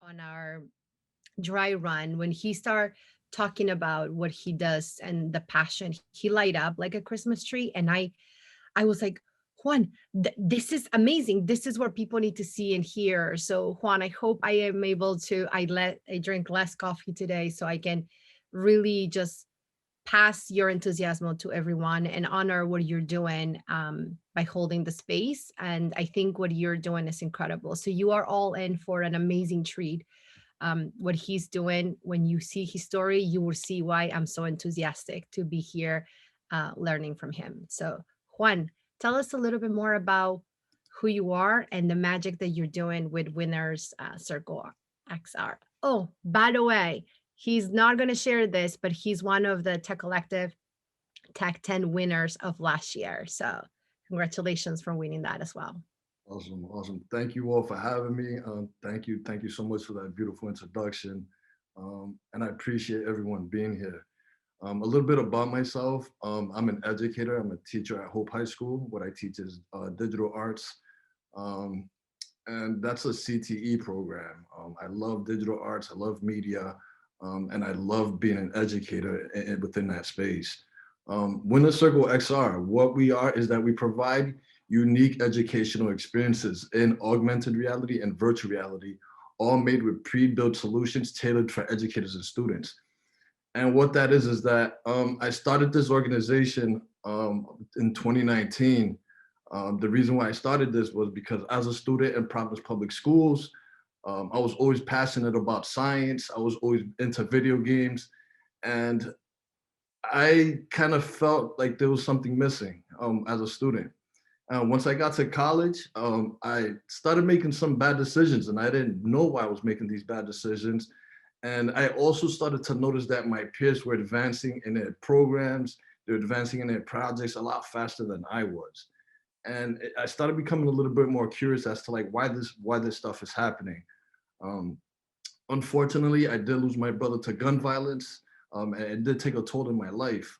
on our dry run when he started talking about what he does and the passion. He light up like a Christmas tree, and I was like, Juan, this is amazing. This is what people need to see and hear. So Juan, I hope I am able to. I drink less coffee today, so I can really just pass your enthusiasm to everyone and honor what you're doing by holding the space. And I think what you're doing is incredible. So you are all in for an amazing treat. What he's doing, when you see his story, you will see why I'm so enthusiastic to be here learning from him. So, Juan, tell us a little bit more about who you are and the magic that you're doing with Winners Circle XR. Oh, by the way, he's not going to share this, but he's one of the Tech Collective Tech 10 winners of last year. So, congratulations for winning that as well. Awesome, awesome. Thank you all for having me. Thank you so much for that beautiful introduction. And I appreciate everyone being here. A little bit about myself. I'm an educator. I'm a teacher at Hope High School. What I teach is digital arts, um, and that's a CTE program. I love digital arts. I love media, and I love being an educator within that space. Winner Circle XR, what we are is that we provide unique educational experiences in augmented reality and virtual reality, all made with pre-built solutions tailored for educators and students. And what that is that I started this organization in 2019. The reason why I started this was because as a student in Providence Public Schools, I was always passionate about science. I was always into video games. And I kind of felt like there was something missing as a student. Once I got to college, I started making some bad decisions, and I didn't know why I was making these bad decisions. And I also started to notice that my peers were advancing in their programs, they're advancing in their projects a lot faster than I was. And I started becoming a little bit more curious as to like why this stuff is happening. Um, Unfortunately, I did lose my brother to gun violence, and it did take a toll in my life.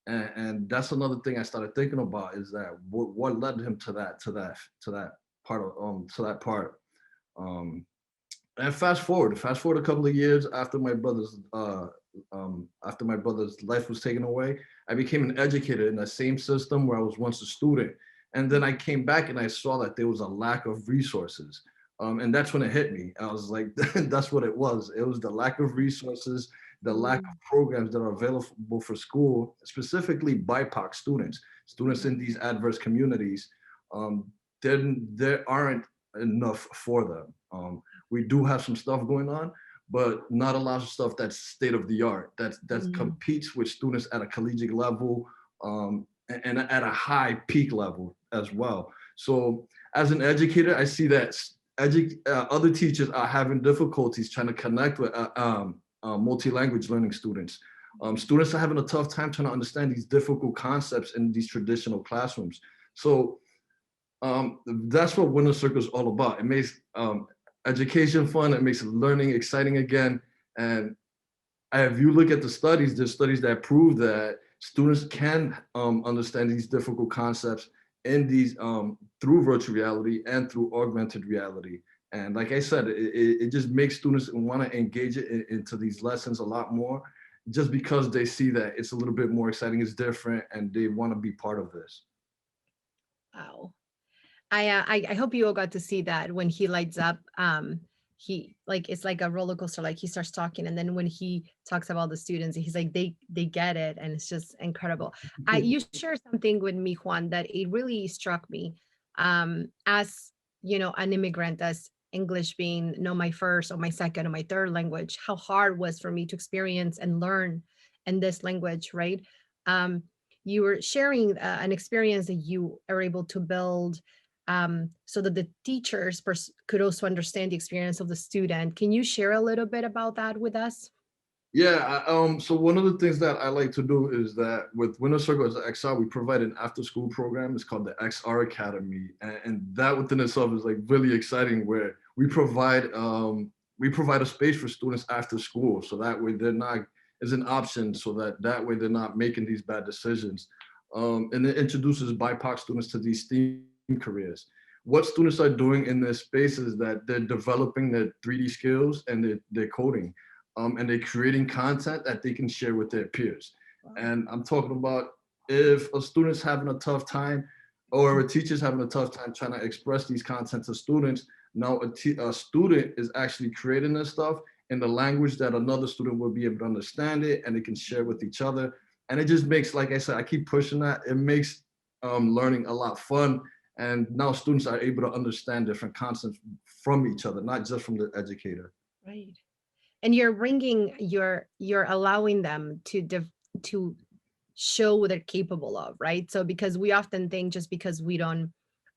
And that's another thing I started thinking about is that what led him to that part of to that part. Um, and fast forward a couple of years after my brother's life was taken away, I became an educator in the same system where I was once a student. And then I came back and I saw that there was a lack of resources. And that's when it hit me. I was like, that's what it was. It was the lack of resources, the lack of Mm, programs that are available for school, specifically BIPOC students, students in these adverse communities. Um, there aren't enough for them. We do have some stuff going on, but not a lot of stuff that's state of the art that mm, competes with students at a collegiate level, and at a high peak level as well. So as an educator, I see that other teachers are having difficulties trying to connect with multi-language learning students. Students are having a tough time trying to understand these difficult concepts in these traditional classrooms. So that's what Winter Circle is all about. It makes education fun. It makes learning exciting again. And if you look at the studies, there's studies that prove that students can understand these difficult concepts in these through virtual reality and through augmented reality. And like I said, it just makes students want to engage into these lessons a lot more, just because they see that it's a little bit more exciting, it's different, and they want to be part of this. wow. I hope you all got to see that when he lights up. He like it's like a roller coaster. Like he starts talking, and then when he talks about the students, he's like they get it, and it's just incredible. You shared something with me, Juan, that it really struck me. As you know, an immigrant, as English being no my first or my second or my third language, how hard was for me to experience and learn in this language, right? Um, you were sharing an experience that you are able to build so that the teachers could also understand the experience of the student. Can you share a little bit about that with us? Yeah, so one of the things that I like to do is that with Winter Circle as XR, we provide an after school program. It's called the XR Academy. And that within itself is like really exciting where we provide a space for students after school. So that way they're not is an option so that way they're not making these bad decisions. And it introduces BIPOC students to these STEAM careers. what students are doing in their space is that they're developing their 3D skills and they're coding, and they're creating content that they can share with their peers. Wow. And I'm talking about if a student's having a tough time or a teacher's having a tough time trying to express these content to students, now a student is actually creating this stuff in the language that another student will be able to understand it and they can share with each other. And it just makes, like I said, I keep pushing that. It makes learning a lot fun. And now students are able to understand different concepts from each other, not just from the educator. Right. And you're bringing you're allowing them to to show what they're capable of, right? So because we often think just because we don't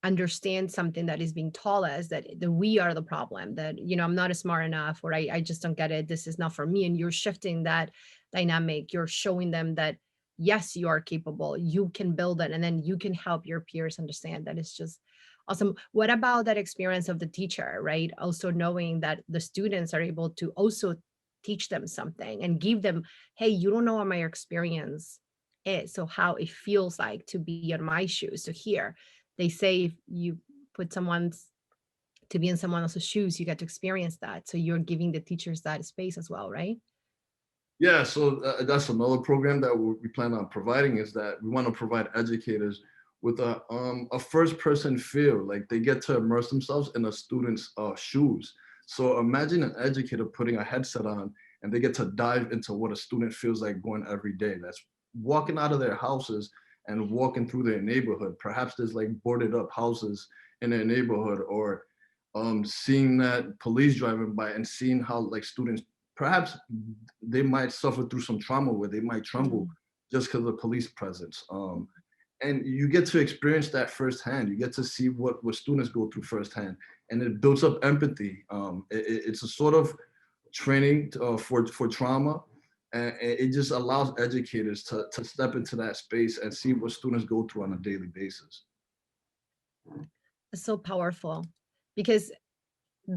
understand something that is being taught us that we are the problem, that I'm not smart enough, or I just don't get it, this is not for me. And you're shifting that dynamic. You're showing them that yes, you are capable, you can build it, and then you can help your peers understand. That is just awesome. What about that experience of the teacher, right? Also knowing that the students are able to also teach them something and give them, hey, you don't know what my experience is, so how it feels like to be in my shoes. So here they say if you put someone's to be in someone else's shoes, you get to experience that. So you're giving the teachers that space as well, right? Yeah, so that's another program that we plan on providing is that we want to provide educators with a first person feel, like they get to immerse themselves in a student's shoes. So imagine an educator putting a headset on and they get to dive into what a student feels like going every day. That's walking out of their houses and walking through their neighborhood. Perhaps there's like boarded up houses in their neighborhood, or seeing that police driving by and seeing how like students perhaps they might suffer through some trauma where they might tremble Mm. just because of police presence. And you get to experience that firsthand. You get to see what students go through firsthand, and it builds up empathy. It's a sort of training for trauma, and it just allows educators to step into that space and see what students go through on a daily basis. It's so powerful because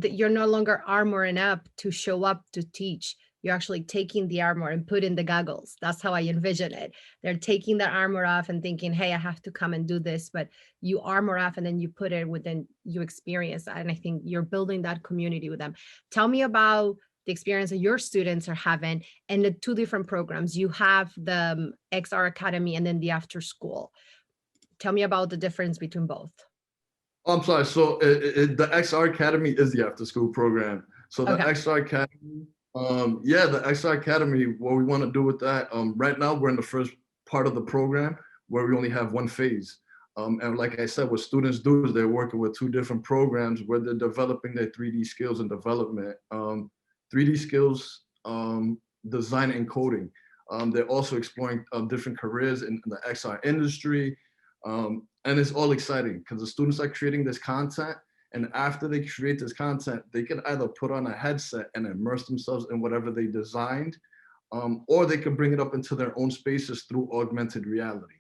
you're no longer armoring up to show up to teach. You're actually taking the armor and putting the goggles. That's how I envision it. They're taking the armor off and thinking, hey, I have to come and do this. But you armor off and then you put it within, you experience that. And I think you're building that community with them. Tell me about the experience that your students are having and the two different programs. You have the XR Academy and then the after school. Tell me about the difference between both. Oh, I'm sorry. So the XR Academy is the after school program. So the Okay. XR Academy, yeah, the XR Academy, what we want to do with that, right now we're in the first part of the program where we only have one phase. And like I said, what students do is they're working with two different programs where they're developing their 3D skills and development, 3D skills, design and coding. They're also exploring different careers in the XR industry. And it's all exciting because the students are creating this content. And after they create this content, they can either put on a headset and immerse themselves in whatever they designed, or they can bring it up into their own spaces through augmented reality.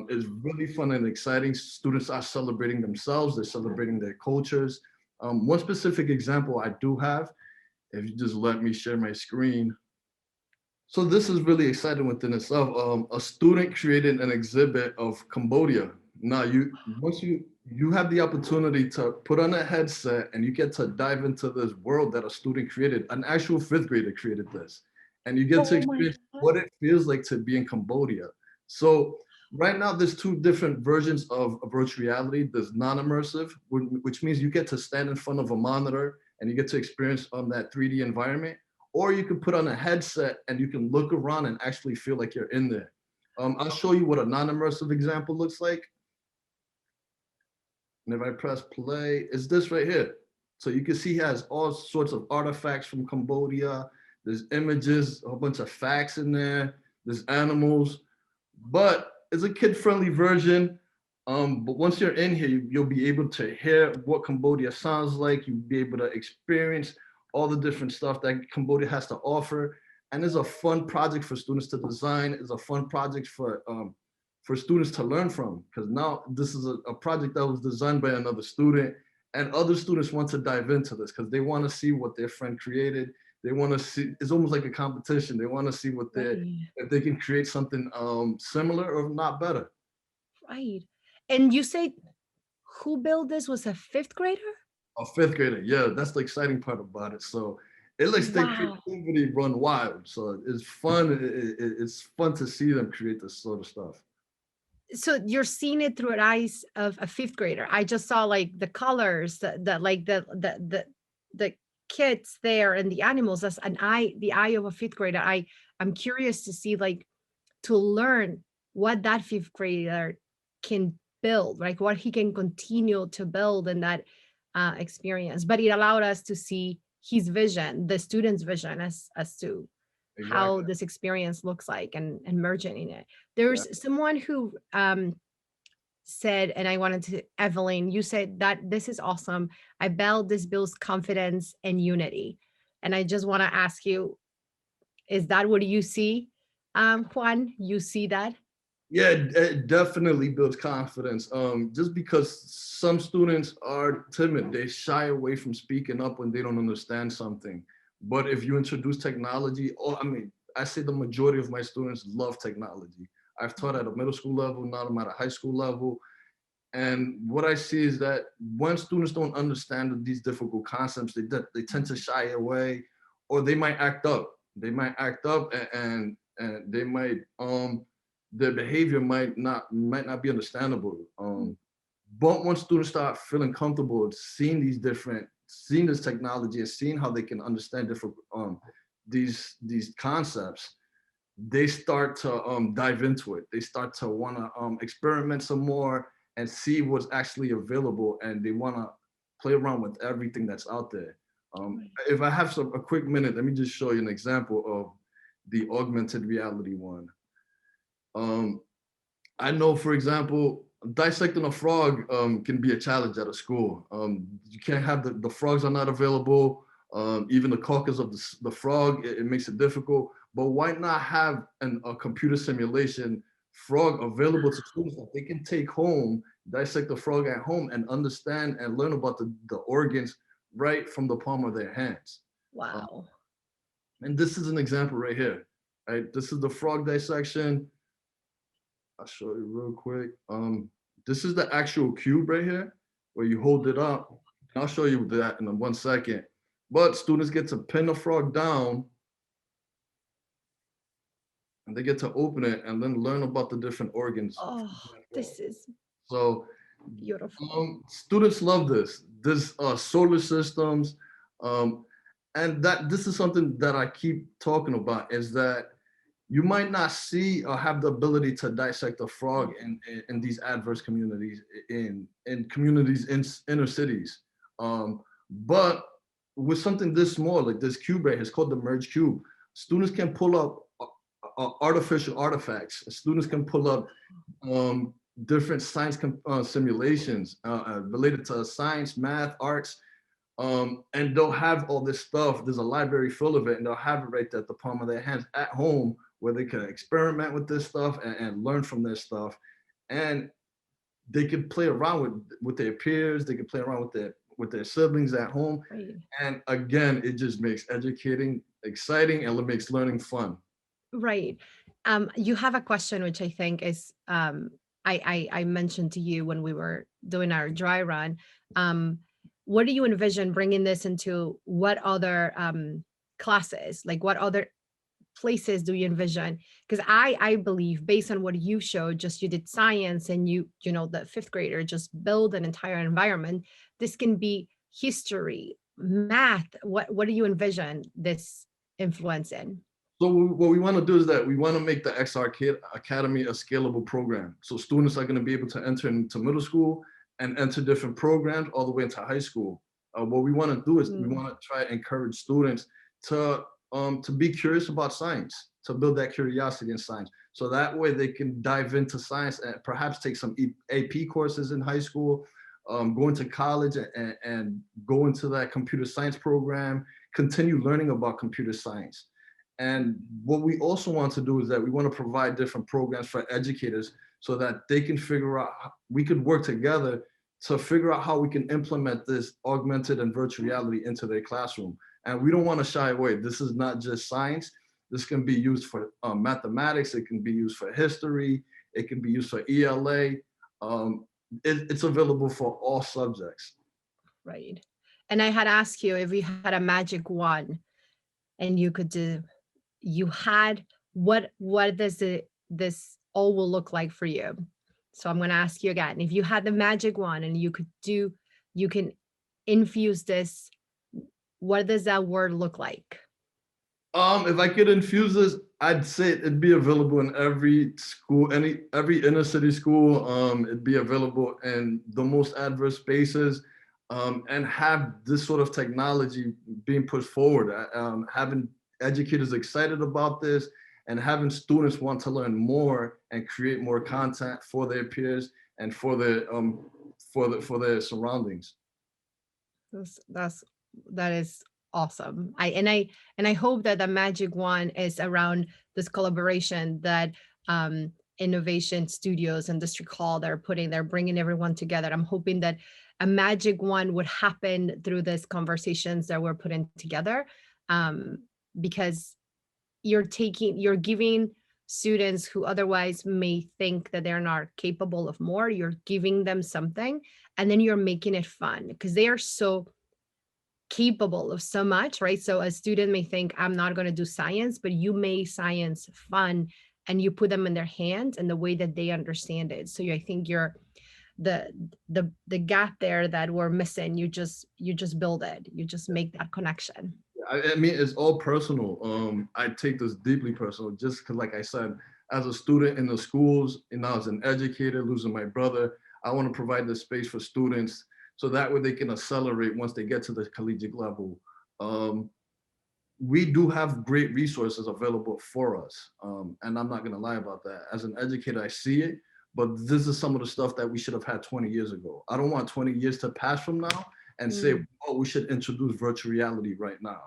It's really fun and exciting. Students are celebrating themselves, they're celebrating their cultures. One specific example I do have, if you just let me share my screen. So this is really exciting within itself. A student created an exhibit of Cambodia. Now once you have the opportunity to put on a headset and you get to dive into this world that a student created. An actual fifth grader created this, and you get to Oh my experience God. what it feels like to be in Cambodia. So right now there's two different versions of virtual reality. There's non-immersive, which means you get to stand in front of a monitor and you get to experience that 3D environment, or you can put on a headset and you can look around and actually feel like you're in there. I'll show you what a non-immersive example looks like. And if I press play, it's this right here. So you can see he has all sorts of artifacts from Cambodia. There's images, a whole bunch of facts in there. There's animals, but it's a kid-friendly version. But once you're in here, you'll be able to hear what Cambodia sounds like. You'll be able to experience all the different stuff that Cambodia has to offer. And it's a fun project for students to design. It's a fun project for students to learn from, because now this is a project that was designed by another student, and other students want to dive into this because they want to see what their friend created. They want to see, it's almost like a competition. They want to see what they Right. if they can create something similar or not better. Right. And you say who built this was a fifth grader? A fifth grader, yeah, that's the exciting part about it. So it lets their Wow. creativity run wild. So it's fun. It's fun to see them create this sort of stuff. So you're seeing it through the eyes of a fifth grader. I just saw like the colors, the kids there and the animals as an eye, the eye of a fifth grader. I'm curious to see like to learn what that fifth grader can build, like what he can continue to build in that experience. But it allowed us to see his vision, the student's vision as to how Exactly. this experience looks like and merging in it. Yeah. There's someone who said, and I wanted to, Evelyn, you said that this is awesome. I build this builds confidence and unity. And I just want to ask you, is that what you see, Juan? You see that? Yeah, it definitely builds confidence. Just because some students are timid, they shy away from speaking up when they don't understand something. But if you introduce technology, I mean, I say the majority of my students love technology. I've taught at a middle school level, now I'm at a high school level. And what I see is that when students don't understand these difficult concepts, they tend to shy away, or they might act up. They might act up, and they might their behavior might not be understandable. But once students start feeling comfortable seeing this technology and seeing how they can understand different these concepts, they start to dive into it. They start to want to experiment some more and see what's actually available, and they want to play around with everything that's out there. Right. If I have a quick minute, let me just show you an example of the augmented reality one. Um, I know, for example, dissecting a frog can be a challenge at a school. You can't have the frogs are not available. Even the carcass of the frog, it makes it difficult. But why not have a computer simulation frog available to students that they can take home, dissect the frog at home, and understand and learn about the organs right from the palm of their hands. Um, Wow. and this is an example right here. Right, this is the frog dissection. I'll show you real quick. This is the actual cube right here, where you hold it up. I'll show you that in 1 second. But students get to pin the frog down, and they get to open it and then learn about the different organs. Oh, this is So beautiful. students love this. This solar systems, um, and that this is something that I keep talking about is that you might not see or have the ability to dissect a frog in these adverse communities, in communities in inner cities. But with something this small, like this cube right here, it's called the merge cube. Students can pull up artificial artifacts. Students can pull up different science simulations related to science, math, arts, and they'll have all this stuff. There's a library full of it, and they'll have it right there at the palm of their hands at home, where they can experiment with this stuff and learn from this stuff. And they can play around with their peers. They can play around with their siblings at home. Right. And again, it just makes educating exciting, and it makes learning fun. Right. You have a question which I think is I mentioned to you when we were doing our dry run. Um, what do you envision bringing this into what other classes? Like what other places do you envision? Because I believe based on what you showed, just you did science and you know the fifth grader just build an entire environment. This can be history, math. What do you envision this influence in? So what we want to do is that we want to make the XR Academy a scalable program. So students are going to be able to enter into middle school and enter different programs all the way into high school. What we want to do is we Mm, want to try to encourage students to be curious about science, to build that curiosity in science. So that way they can dive into science and perhaps take some AP courses in high school, go into college and go into that computer science program, continue learning about computer science. And what we also want to do is that we want to provide different programs for educators so that they can figure out, we could work together to figure out how we can implement this augmented and virtual reality into their classroom. And we don't want to shy away. This is not just science. This can be used for mathematics. It can be used for history. It can be used for ELA. it's available for all subjects. Right. And I had asked you if you had a magic wand and you could do, you had, what does it, this all will look like for you? So I'm going to ask you again, if you had the magic wand and you could do, you can infuse this, what does that word look like? If I could infuse this, I'd say it'd be available in every school, every inner city school. It'd be available in the most adverse spaces, and have this sort of technology being pushed forward. Having educators excited about this, and having students want to learn more and create more content for their peers and for their surroundings. That's that is awesome. I hope that the magic one is around this collaboration that innovation studios and district hall they're bringing everyone together. I'm hoping that a magic one would happen through these conversations that we're putting together, um, because you're giving students who otherwise may think that they're not capable of more, you're giving them something, and then you're making it fun because they are so capable of so much, right? So a student may think, I'm not going to do science, but you make science fun and you put them in their hands and the way that they understand it. So I think you're the the gap there that we're missing, you just build it, you just make that connection. I mean, it's all personal. I take this deeply personal, just because, like I said, as a student in the schools, and as an educator, losing my brother, I want to provide this space for students so that way they can accelerate once they get to the collegiate level. Um, we do have great resources available for us, and I'm not going to lie about that. As an educator, I see it, but this is some of the stuff that we should have had 20 years ago. I don't want 20 years to pass from now and say, Mm. oh, we should introduce virtual reality right now.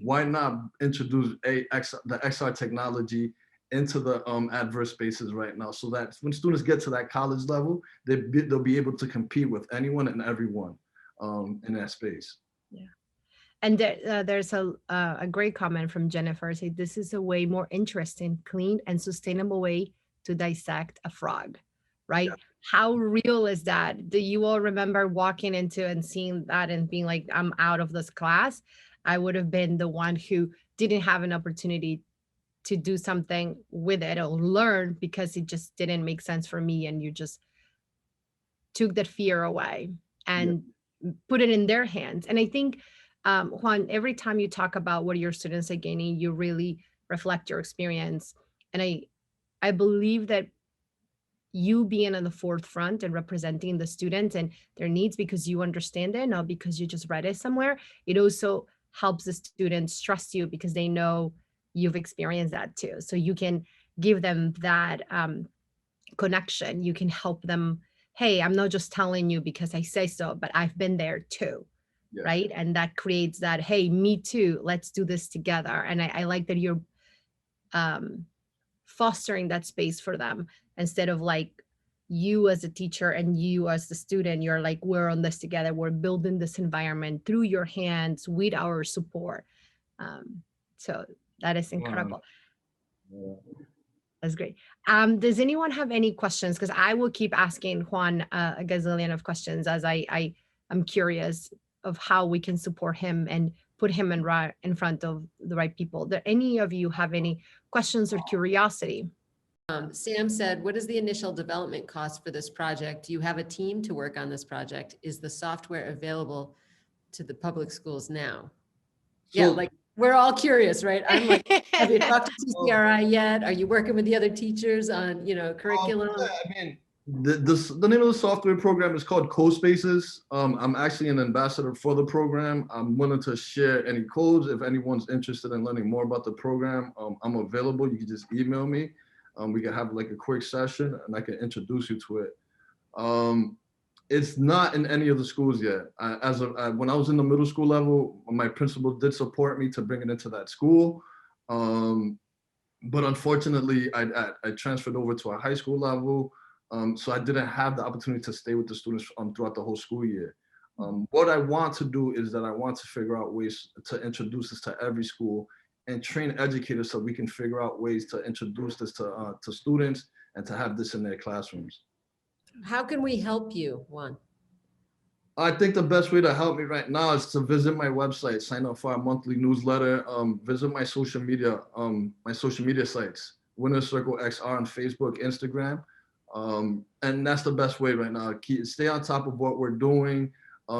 Why not introduce the XR technology into the adverse spaces right now, so that when students get to that college level, they'll be able to compete with anyone and everyone in that space. Yeah. And there's a great comment from Jennifer. Say this is a way more interesting, clean, and sustainable way to dissect a frog, Yeah, right? How real is that? Do you all remember walking into and seeing that and being like, I'm out of this class? I would have been the one who didn't have an opportunity to do something with it or learn because it just didn't make sense for me. And you just took that fear away yeah, and put it in their hands. And I think, Juan, every time you talk about what your students are gaining, you really reflect your experience. And I believe that you being on the forefront and representing the students and their needs because you understand it, not because you just read it somewhere, it also helps the students trust you because they know you've experienced that too. So you can give them that connection. You can help them. Hey, I'm not just telling you because I say so, but I've been there too. yeah. Right. And that creates that, hey, me too. Let's do this together. And I like that you're um, fostering that space for them instead of like you as a teacher and you as the student, you're like, we're on this together. We're building this environment through your hands with our support. Um, so that is Wow. incredible. Yeah. That's great. Does anyone have any questions? Because I will keep asking Juan a gazillion of questions as I'm curious of how we can support him and put him in front of the right people. Do any of you have any questions or curiosity? Sam said, what is the initial development cost for this project? Do you have a team to work on this project? Is the software available to the public schools now? Yeah, So, like we're all curious, right? I'm like, have you talked to TCRI yet? Are you working with the other teachers on, curriculum? yeah, I mean, the name of the software program is called CodeSpaces. I'm actually an ambassador for the program. I'm willing to share any codes if anyone's interested in learning more about the program. I'm available. You can just email me. We can have like a quick session, and I can introduce you to it. Um, it's not in any of the schools yet. When I was in the middle school level, my principal did support me to bring it into that school. Um, but unfortunately, I transferred over to a high school level, so I didn't have the opportunity to stay with the students throughout the whole school year. What I want to do is that I want to figure out ways to introduce this to every school and train educators so we can figure out ways to introduce this to students and to have this in their classrooms. How can we help you, Juan? I think the best way to help me right now is to visit my website, sign up for our monthly newsletter, visit my social media sites, Winner Circle XR on Facebook, Instagram. And that's the best way right now. Stay on top of what we're doing,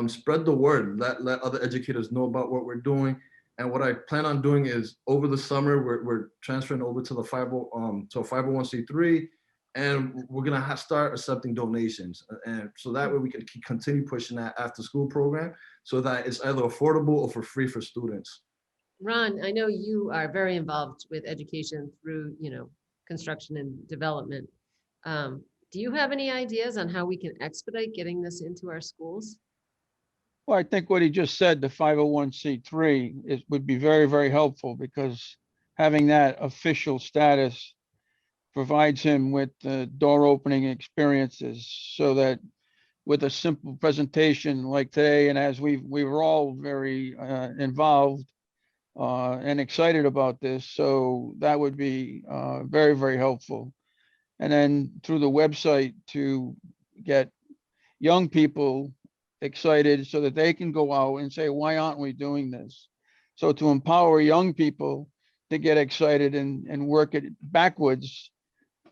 spread the word, let other educators know about what we're doing. And what I plan on doing is over the summer, we're transferring over to the 501c3, and we're gonna start accepting donations, and so that way we can continue pushing that after school program, so that it's either affordable or for free for students. Ron, I know you are very involved with education through, construction and development. Do you have any ideas on how we can expedite getting this into our schools? Well, I think what he just said, the 501c3, would be very, very helpful, because having that official status provides him with the door opening experiences, so that with a simple presentation like today, and as we were all very involved and excited about this, so that would be very, very helpful. And then through the website to get young people excited so that they can go out and say, why aren't we doing this? So to empower young people to get excited and work it backwards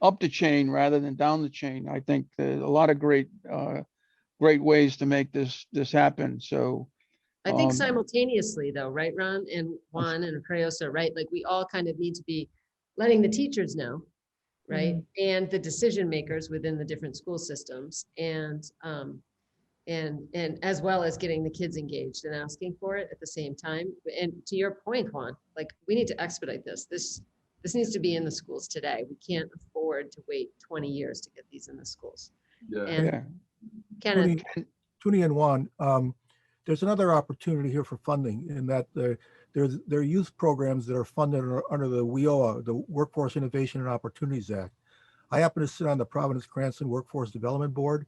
up the chain rather than down the chain. I think there's a lot of great ways to make this happen. So I think simultaneously though, right, Ron and Juan and Creosa, right? Like we all kind of need to be letting the teachers know, right? And the decision makers within the different school systems, and as well as getting the kids engaged and asking for it at the same time. And to your point, Juan, like we need to expedite this. This needs to be in the schools today. We can't afford to wait 20 years to get these in the schools. Yeah. And yeah, Kenneth, Tuni and Juan, there's another opportunity here for funding, in that there are youth programs that are funded under the WIOA, the Workforce Innovation and Opportunities Act. I happen to sit on the Providence Cranston Workforce Development Board,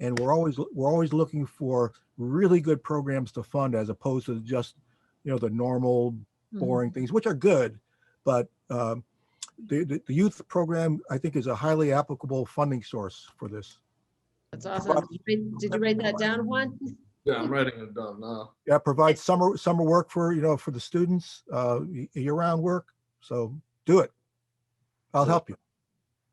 and we're always looking for really good programs to fund, as opposed to just the normal boring things, which are good, but the youth program, I think, is a highly applicable funding source for this. that's awesome. Did you write that down, Juan? Yeah, I'm writing it down now. Yeah, provides summer work for for the students, year-round work. So do it. I'll help you.